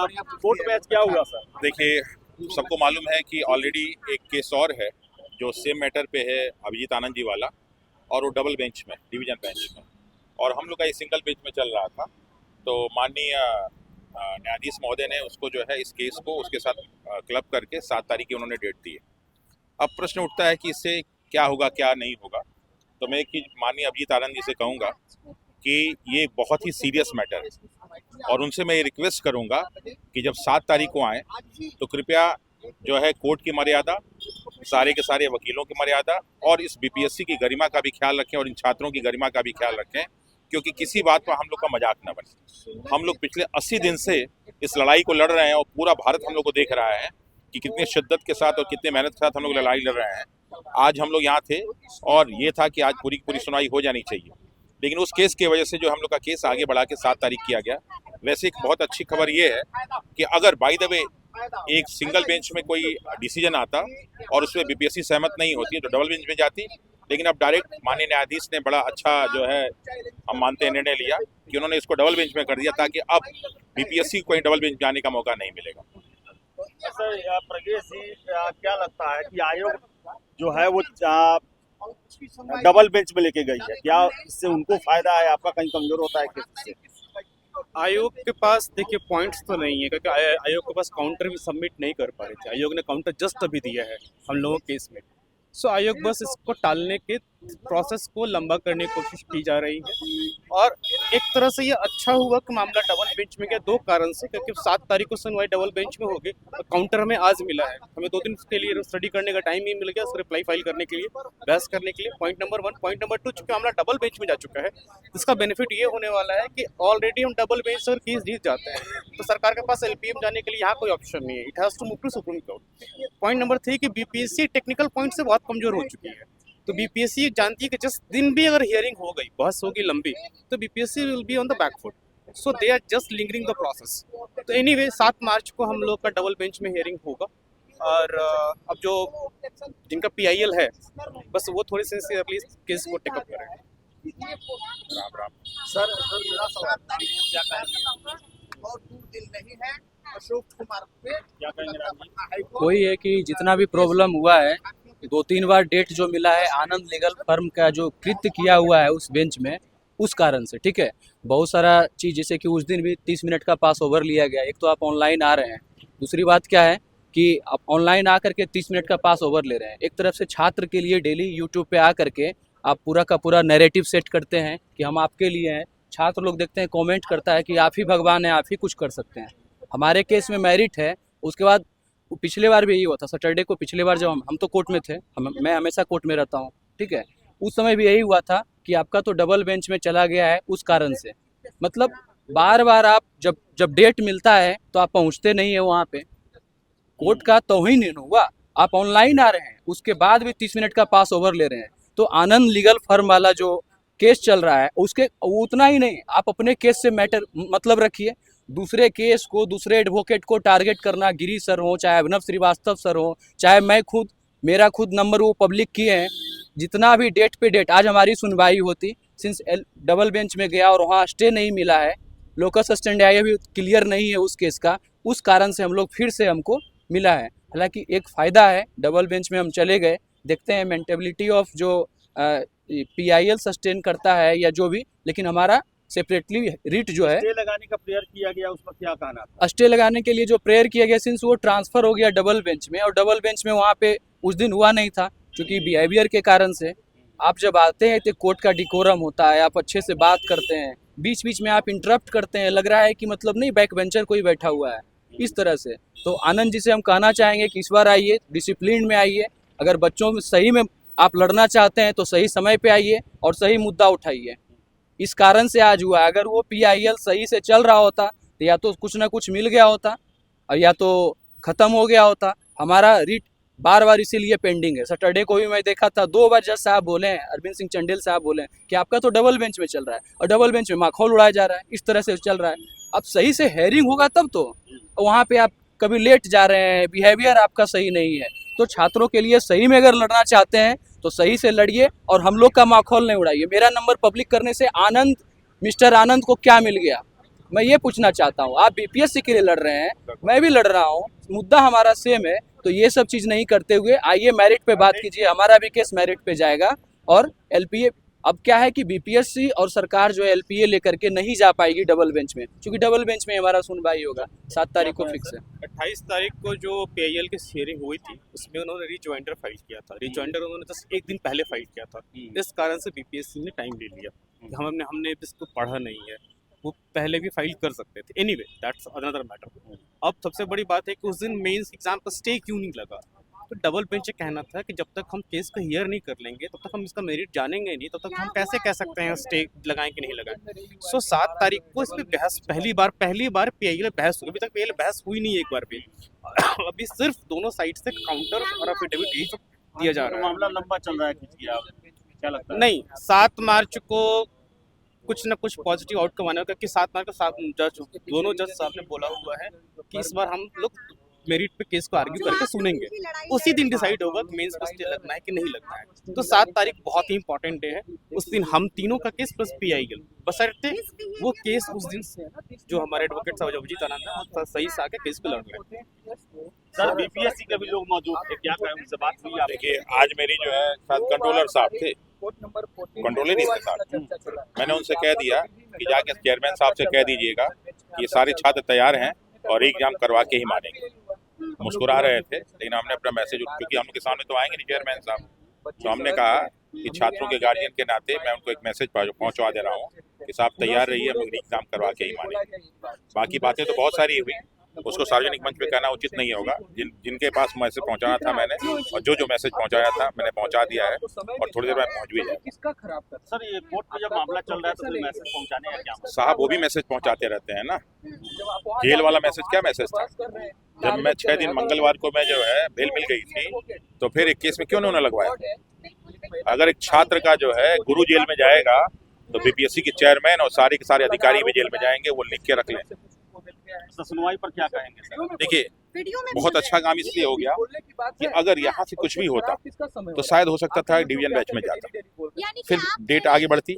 Court में आज क्या हुआ सर? देखिए, सबको मालूम है कि ऑलरेडी एक केस और है जो सेम मैटर पे है, अभिजीत आनंद जी वाला, और वो डबल बेंच में, डिवीजन बेंच में, और हम लोग का एक सिंगल बेंच में चल रहा था। तो माननीय न्यायाधीश महोदय ने उसको जो है, इस केस को उसके साथ क्लब करके 7 तारीख की उन्होंने डेट दी है। अब प्रश्न उठता है कि इससे क्या होगा, क्या नहीं होगा। तो मैं एक चीज़ माननीय अभिजीत आनंद जी से कहूँगा कि ये बहुत ही सीरियस मैटर है, और उनसे मैं ये रिक्वेस्ट करूँगा कि जब 7 तारीख को आएँ तो कृपया जो है कोर्ट की मर्यादा, सारे के सारे वकीलों की मर्यादा, और इस बीपीएससी की गरिमा का भी ख्याल रखें, और इन छात्रों की गरिमा का भी ख्याल रखें, क्योंकि किसी बात पर हम लोग का मजाक न बने। हम लोग पिछले 80 दिन से इस लड़ाई को लड़ रहे हैं, और पूरा भारत हम लोग को देख रहा है कि कितने शिद्दत के साथ और कितने मेहनत के साथ हम लोग लड़ाई लड़ रहे हैं। आज हम लोग यहाँ थे, और ये था कि आज पूरी पूरी सुनवाई हो जानी चाहिए, लेकिन उस केस की वजह से जो हम लोग का केस आगे बढ़ा के 7 तारीख किया गया। वैसे एक बहुत अच्छी खबर ये है कि अगर बाय द वे एक सिंगल बेंच में कोई डिसीजन आता और उसमें बीपीएससी सहमत नहीं होती तो डबल बेंच में जाती, लेकिन अब डायरेक्ट माननीय न्यायाधीश ने बड़ा अच्छा जो है, हम मानते हैं, निर्णय लिया कि उन्होंने इसको डबल बेंच में कर दिया, ताकि अब बीपीएससी को डबल बेंच जाने का मौका नहीं मिलेगा। सर प्रज्ञेश जी, क्या लगता है कि आयोग जो है वो डबल बेंच में लेके गई है, क्या इससे उनको फायदा है, आपका कहीं कमजोर होता है किससे? आयोग के पास देखिए पॉइंट्स तो नहीं है, क्योंकि आयोग के पास काउंटर भी सबमिट नहीं कर पा रहे थे। आयोग ने काउंटर जस्ट अभी दिया है हम लोगों के केस में। सो आयोग बस इसको टालने के प्रोसेस को लंबा करने की कोशिश की जा रही है, और एक तरह से ये अच्छा हुआ कि मामला डबल बेंच में गया, 2 कारण से। क्योंकि 7 तारीख को सुनवाई डबल बेंच में होगी, और काउंटर हमें आज मिला है। हमें 2 दिन के लिए स्टडी करने का टाइम ही मिल गया, उसको रिप्लाई फाइल करने के लिए, बहस करने के लिए। Point number 1। पॉइंट नंबर 2, चूंकि मामला डबल बेंच में जा चुका है, इसका बेनिफिट ये होने वाला है कि ऑलरेडी हम डबल बेंच और केस जीत जाते हैं, तो सरकार के पास एलपीएम जाने के लिए यहाँ कोई ऑप्शन नहीं है। It has to move to supreme court. Point number 3 कि बीपीएससी टेक्निकल पॉइंट से बहुत कमजोर हो चुकी है। तो बीपीएससी जानती है कि जिस दिन भी अगर हियरिंग हो गई, बहस होगी लंबी, तो BPSC will be on the back foot. So they are just lingering the process. तो एनीवे 7 मार्च को हम लोग का डबल बेंच में हियरिंग होगा, और अब जो जिनका पीआईएल है, बस वो थोड़ी सिंसियरली केस को टेकअप करेंगे। राम राम। सर मेरा सवाल क्या कहेंगे? और दूर दिल नहीं है अशोक कुमार पे, क्या कहेंगे? वही है कि जितना भी प्रॉब्लम हुआ है, 2-3 बार डेट जो मिला है आनंद लीगल फर्म का जो कृत्य किया हुआ है उस बेंच में, उस कारण से, ठीक है। बहुत सारा चीज़, जैसे कि उस दिन भी 30 मिनट का पास ओवर लिया गया। एक तो आप ऑनलाइन आ रहे हैं, दूसरी बात क्या है कि आप ऑनलाइन आ करके 30 मिनट का पास ओवर ले रहे हैं। एक तरफ से छात्र के लिए डेली यूट्यूब पे आ करके आप पूरा का पूरा नैरेटिव सेट करते हैं कि हम आपके लिए हैं। छात्र लोग देखते हैं, कमेंट करता है कि आप ही भगवान हैं, आप ही कुछ कर सकते हैं। हमारे केस में मेरिट है। उसके बाद पिछले बार भी यही हुआ था, सैटरडे को पिछले बार जब हम तो कोर्ट में थे, मैं हमेशा कोर्ट में रहता हूँ, ठीक है। उस समय भी यही हुआ था कि आपका तो डबल बेंच में चला गया है, उस कारण से। मतलब बार बार आप जब डेट मिलता है तो आप पहुँचते नहीं है वहाँ पे। कोर्ट का तौहीन हुआ। आप ऑनलाइन आ रहे हैं, उसके बाद भी 30 मिनट का पास ओवर ले रहे हैं। तो आनंद लीगल फर्म वाला जो केस चल रहा है, उसके उतना ही नहीं, आप अपने केस से मैटर मतलब रखिए। दूसरे केस को, दूसरे एडवोकेट को टारगेट करना, गिरी सर हो, चाहे अभिनव श्रीवास्तव सर हो, चाहे मैं खुद, मेरा खुद नंबर वो पब्लिक किए हैं। जितना भी डेट पे डेट, आज हमारी सुनवाई होती, सिंस डबल बेंच में गया और वहाँ स्टे नहीं मिला है, लोकस स्टैंड आया भी क्लियर नहीं है उस केस का, उस कारण से हम लोग फिर से हमको मिला है। हालांकि एक फ़ायदा है, डबल बेंच में हम चले गए, देखते हैं मेंटेबिलिटी ऑफ जो पीआईएल सस्टेन करता है या जो भी, लेकिन हमारा सेपरेटली रिट जो है, स्टे लगाने का प्रेयर किया गया, उस पर क्या कहना था? स्टे लगाने के लिए जो प्रेयर किया गया, सिंस वो ट्रांसफ़र हो गया डबल बेंच में, और डबल बेंच में वहाँ पे उस दिन हुआ नहीं था, क्योंकि बिहेवियर के कारण से। आप जब आते हैं तो कोर्ट का डिकोरम होता है, आप अच्छे से बात करते हैं, बीच बीच में आप इंटरप्ट करते हैं, लग रहा है कि मतलब नहीं बैक बेंचर कोई बैठा हुआ है, इस तरह से। तो आनंद जी से हम कहना चाहेंगे कि इस बार आइए, डिसिप्लिन में आइए। अगर बच्चों में सही में आप लड़ना चाहते हैं तो सही समय पे आइए और सही मुद्दा उठाइए। इस कारण से आज हुआ। अगर वो पीआईएल सही से चल रहा होता तो या तो कुछ ना कुछ मिल गया होता, और या तो ख़त्म हो गया होता। हमारा रिट बार बार इसीलिए पेंडिंग है। सैटरडे को भी मैं देखा था, 2 बार जज साहब बोले हैं, अरविंद सिंह चंडेल साहब बोले हैं कि आपका तो डबल बेंच में चल रहा है, और डबल बेंच में माखौल उड़ाया जा रहा है, इस तरह से चल रहा है। अब सही से हेयरिंग होगा तब तो, वहाँ पे आप कभी लेट जा रहे हैं, बिहेवियर आपका सही नहीं है। तो छात्रों के लिए सही में अगर लड़ना चाहते हैं तो सही से लड़िए, और हम लोग का माखौल नहीं उड़ाइए। मेरा नंबर पब्लिक करने से मिस्टर आनंद को क्या मिल गया? मैं ये पूछना चाहता हूँ, आप बीपीएससी के लिए लड़ रहे हैं, मैं भी लड़ रहा हूँ, मुद्दा हमारा सेम है, तो ये सब चीज़ नहीं करते हुए आइए मेरिट पे बात कीजिए, हमारा भी केस मेरिट पे जाएगा। और एलपीए अब क्या है कि बीपीएससी और सरकार जो है एलपीए लेकर के नहीं जा पाएगी डबल बेंच में, क्योंकि डबल बेंच में हमारा सुनवाई होगा 7 तारीख को फिक्स है। 28 तारीख को जो पीआईएल की हियरिंग हुई थी उसमें उन्होंने रिजॉइंडर फाइल किया था। रिजॉइंडर उन्होंने जस्ट एक दिन पहले फाइल किया था, इस कारण से बीपीएससी ने टाइम ले लिया। हमने इसको पढ़ा नहीं है, वो पहले भी फाइल कर सकते थे। Anyway that's another matter. अब सबसे बड़ी बात है कि उस दिन मेंस एग्जाम का स्टे क्यों नहीं लगा। तो डबल बेंच ये कहना था कि जब तक हम केस को हियर नहीं कर लेंगे तब तक हम इसका मेरिट जानेंगे नहीं, तब तक हम कैसे कह सकते हैं स्टे लगाएं कि नहीं लगाएं। सो 7 तारीख को इस पर बहस पहली बार पीआईएल बहस हुई। अभी तक पीआईएल बहस हुई नहीं एक बार भी। अभी सिर्फ दोनों साइड से काउंटर और एफिडेविट यही सब दिया जा रहा है। मामला लंबा चल रहा है, क्या लगता है? नहीं, 7 मार्च को कुछ ना कुछ पॉजिटिव आउटकम आने का, क्योंकि 7 मार्च को दोनों जज साहब ने बोला हुआ है कि इस बार हम लोग मेरिट पे केस को आर्ग्यू करके सुनेंगे, उसी दिन डिसाइड होगा कि मेंस को स्टे लगना है कि नहीं लगना है। तो 7 तारीख बहुत ही इंपॉर्टेंट डे है। उस दिन हम तीनों का केस प्लस पीआईएल, बशर्ते वो केस उस दिन जो हमारे एडवोकेट साहब अभिजीत आनंद है वो सही से आके केस को लड़ रहे हैं। सर बीपीएससी के भी लोग मौजूद थे, क्या कहें, उनसे बात हुई? देखिए, आज मेरी जो है साथ कंट्रोलर साहब थे, कंट्रोलर ही थे साथ। मैंने उनसे कह दिया कि जाके चेयरमैन साहब से कह दीजिएगा कि ये सारे छात्र तैयार हैं और एग्जाम करवा के ही मानेंगे। मुस्कुरा रहे थे, लेकिन हमने अपना मैसेज, क्योंकि हम के सामने तो आएंगे नहीं चेयरमैन साहब, तो हमने कहा कि छात्रों के गार्जियन के नाते मैं उनको एक मैसेज पहुंचवा दे रहा हूँ कि साहब तैयार रहिए, हम एग्जाम करवा के ही मानेंगे। बाकी बातें तो बहुत सारी हुई, उसको सार्वजनिक मंच पे कहना उचित नहीं होगा। जिनके पास मैसेज पहुंचाना था मैंने, और जो मैसेज पहुंचाया था मैंने पहुंचा दिया है, और थोड़ी देर में पहुंच भी जाएगा। सर ये कोर्ट में जब मामला चल रहा है तो मैसेज पहुंचाने का क्या? साहब वो भी मैसेज पहुंचाते रहते हैं ना। जेल वाला मैसेज क्या मैसेज था? जब मैं 6 दिन मंगलवार को मैं जो है बेल मिल गई थी, तो फिर एक केस में क्यों उन्होंने लगवाया? अगर एक छात्र का जो है गुरु जेल में जाएगा तो बीपीएससी के चेयरमैन और सारे के सारे अधिकारी भी जेल में जाएंगे, वो लिख के रख लें। सुनवाई पर क्या कहेंगे सर? देखिए, बहुत अच्छा काम इसलिए हो गया कि अगर यहाँ से कुछ भी होता तो शायद हो सकता था डिवीजन बेंच में जाता, फिर डेट आगे बढ़ती।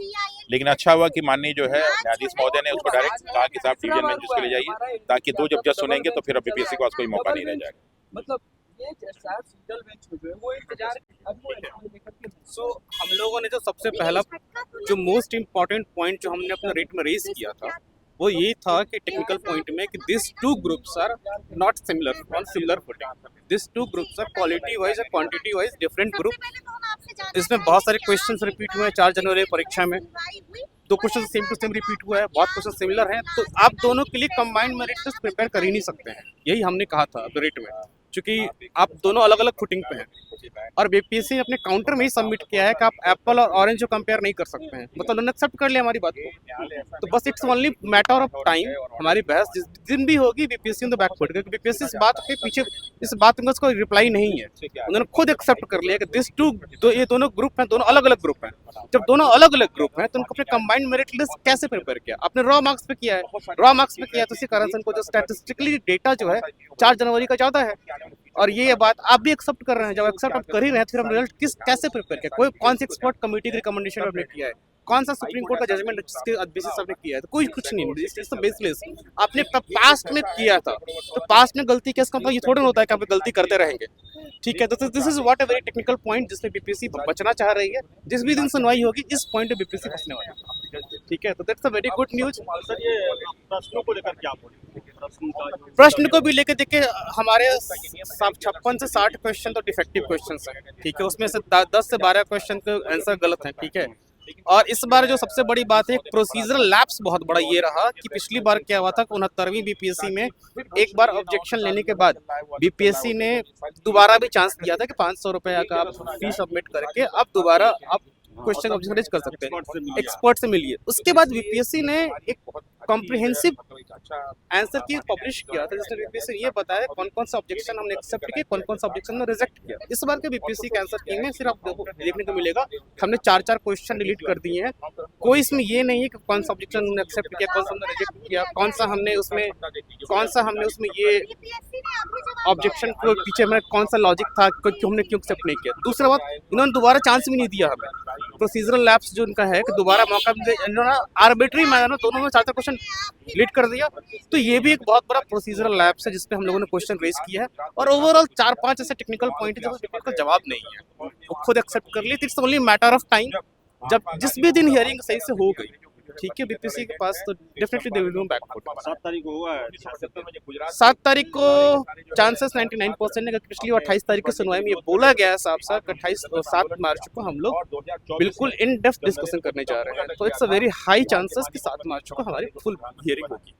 लेकिन अच्छा हुआ कि माननीय जो है न्यायाधीश महोदय ने उसको डायरेक्ट कहा कि साहब डिवीजन बेंच उसके लिए जाइए, ताकि 2 जब जज सुनेंगे तो फिर अब बीपीएससी के पास कोई मौका नहीं रह जाएगा। सो हम लोगों ने जो सबसे पहला जो मोस्ट इम्पोर्टेंट पॉइंट जो हमने अपने रेट में रेज किया था वो ये था कि टेक्निकल पॉइंट में कि this 2 groups are not similar on similar footing. This 2 groups are quality wise और क्वांटिटी वाइज डिफरेंट ग्रुप। इसमें बहुत सारे क्वेश्चंस रिपीट हुए हैं 4 जनवरी परीक्षा में, 2 question same to same repeat हुआ है, बहुत क्वेश्चन सिमिलर हैं, तो आप दोनों के लिए कंबाइंड मेरिट टेस्ट प्रिपेयर कर ही नहीं सकते हैं। यही हमने कहा था रेट में, क्योंकि आप दोनों अलग अलग फुटिंग पे हैं। और बीपीएससी ने अपने काउंटर में ही सबमिट किया है कि आप एप्पल और ऑरेंज को कंपेयर नहीं कर सकते हैं, मतलब उन्होंने एक्सेप्ट कर लिया हमारी बात को। तो बस it's only matter of time, हमारी बहस जिस दिन भी होगी बीपीएससी इन द बैकफुट, क्योंकि बीपीएससी इस बात के पीछे, इस बात में उसको रिप्लाई नहीं है। उन्होंने खुद एक्सेप्ट कर लिया कि दिस 2 ये दोनों ग्रुप हैं, दोनों अलग अलग ग्रुप हैं। जब दोनों अलग अलग ग्रुप हैं तो उनको अपने कंबाइंड मेरिट लिस्ट कैसे प्रिपेयर किया? आपने रॉ मार्क्स पे किया है, रॉ मार्क्स पे किया है, तो इसी कारण से उनको जो स्टैटिस्टिकली डेटा जो है 4 जनवरी का ज़्यादा है। और ये बात आप भी एक्सेप्ट कर रहे हैं, जब एक्सेप्ट आप कर ही रहे हैं तो फिर हम रिजल्ट कैसे प्रिपेयर किया? कोई कौन सी एक्सपर्ट कमेटी की रिकमेंडेशन आपने किया है? कौन सा सुप्रीम कोर्ट का जजमेंट जिसके बेसिस आपने किया है? तो कोई कुछ नहीं, इट्स बेसलेस। आपने पास्ट में किया था, तो पास्ट में गलती केस का ये थोड़ा होता है कि आप गलती करते रहेंगे, ठीक है? तो this is what a very technical point जिससे बीपीएससी बचना चाह रही है। जिस भी दिन सुनवाई होगी इस पॉइंट पे बीपीएससी फंसने वाला है, ठीक है? तो that's a very good news. Sir ये प्रश्नों को लेकर क्या बोलेंगे? प्रश्न को भी लेके देखिए, हमारे 56 से 60 क्वेश्चन तो डिफेक्टिव क्वेश्चंस हैं, ठीक है? उसमें से 10 से 12 क्वेश्चन के आंसर गलत हैं, ठीक है? और इस बार जो सबसे बड़ी बात है, प्रोसीजरल लैप्स बहुत बड़ा ये रहा कि पिछली बार क्या हुआ था, 69वीं बीपीएससी में एक बार ऑब्जेक्शन लेने के बाद बीपीएससी ने दोबारा भी चांस दिया था कि 500 रुपये का आप फी सबमिट करके अब दोबारा आप क्वेश्चन ऑब्जेक्शन रेज कर सकते हैं, एक्सपर्ट से मिलिए। उसके बाद बीपीएससी ने एक कॉम्प्रिहेंसिव आंसर की पब्लिश किया था, जिसमें बीपीएससी ये बताया कौन कौन सा ऑब्जेक्शन हमने एक्सेप्ट किया, कौन कौन सा ऑब्जेक्शन ने रिजेक्ट किया। इस बार के बीपीएससी के आंसर की में सिर्फ आपको देखने को मिलेगा हमने 4 क्वेश्चन डिलीट कर दिए हैं। कोई इसमें ये नहीं है कि कौन सा ऑब्जेक्शन हमने एक्सेप्ट किया, कौन सा हमने रिजेक्ट किया, कौन सा हमने उसमें ये ऑब्जेक्शन को पीछे में कौन सा लॉजिक था कि हमने क्यों एक्सेप्ट नहीं किया। दूसरा बात, इन्होंने दोबारा चांस भी नहीं दिया हमें। प्रोसीजरल लैप्स जो उनका है कि दोबारा मौका मिले, इन्होंने आर्बिट्री मैनर में दोनों में 4 क्वेश्चन लीड कर दिया, तो ये भी एक बहुत बड़ा प्रोसीजरल लैप्स है जिसपे हम लोगों ने क्वेश्चन रेज किया है। और ओवरऑल 4-5 ऐसे टेक्निकल पॉइंट है जिसका जवाब नहीं है, वो खुद एक्सेप्ट कर ली। It's only matter of time, जब जिस भी दिन हियरिंग सही से हो गई, ठीक है, बीपीसी के पास, तो definitely they will be back foot. 7 तारीख को होगा 7 तारीख को चांसेस 99% है, क्योंकि पिछली 28 तारीख की सुनवाई में ये बोला गया है साफ साफ कि 7 मार्च को हम लोग बिल्कुल इन डेप्थ डिस्कशन करने जा रहे हैं। तो it's a very high chances कि 7 मार्च को हमारी फुल हियरिंग होगी।